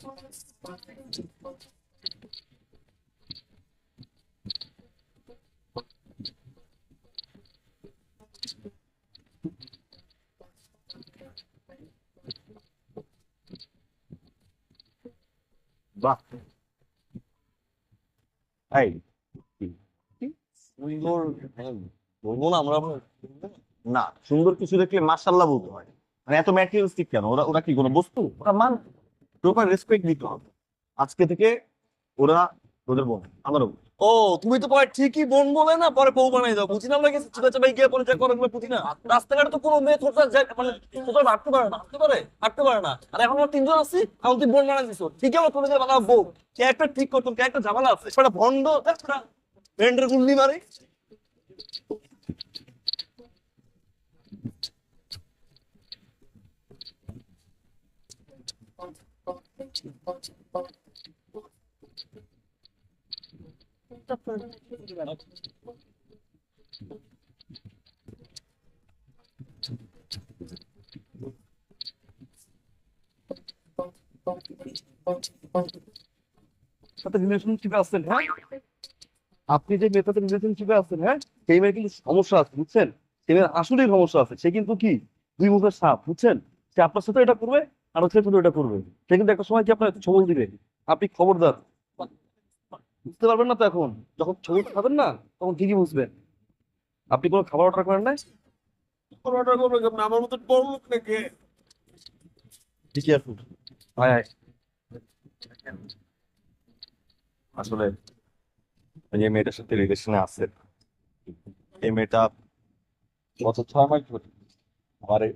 বাহ, এই কি? কি? সুন্দর, হ্যাঁ, বলবো না আমরা? না, সুন্দর কিছু দেখলে মাশাআল্লাহ বলতে হয়। মানে এত ম্যাটেরিয়ালিস্টিক কেন? ওরা ওরা কি কোনো বস্তু? ওরা মান, প্রপার রেসপেক্ট দিতে হবে। আজকে থেকে ওরা তোদের বোন, আমারও বোন। ও, তুমি তো পরে ঠিকই বোন বলে না পরে বউ বানাই দাও, বুঝি না আমরা গেছি চিপা চাপাই গিয়ে পরে যা করে বুঝি না। রাস্তাঘাটে তো কোনো মেয়ে তোর মানে তোর হাঁটতে পারে না, হাঁটতে পারে, হাঁটতে পারে না। আর এখন আমরা তিনজন আছি, এখন তুই বোন বানাই দিছো, ঠিক আছে তোদের বানাবো বউ। ক্যারেক্টার ঠিক করতো, ক্যারেক্টার ঝামেলা আছে, সেটা ভন্ড ফ্রেন্ডের গুল্লি মারে। সাথে রিলেশনশিপে আছেন, হ্যাঁ? আপনি যে মেয়ের সাথে রিলেশনশিপে আছেন, হ্যাঁ, সেই মেয়ের কিন্তু সমস্যা আছে, বুঝছেন? সেই মেয়ের আসলেই সমস্যা আছে। সে কিন্তু কি, দুই মুখের সাপ, বুঝছেন? সে আপনার সাথে এটা করবে আর ওর সাথে এটা করবে। সে কিন্তু একটা সময় কি আপনার ছবল দিবে। আপনি খবরদার, বুঝতে পারবেন না তো এখন। যখন ছবল খাবেন না, তখন ঠিকই বুঝবেন। আপনি কোনো খাবার অর্ডার করেন নাই? অর্ডার করবে কেমন? আমার মতো বড় লোক নাকি? ঠিকই আছে। আয় আয়। আসলে যে মেয়েটার সাথে রিলেশনে আছে, এই মেয়েটা গত 6 মাস ধরে আমার এই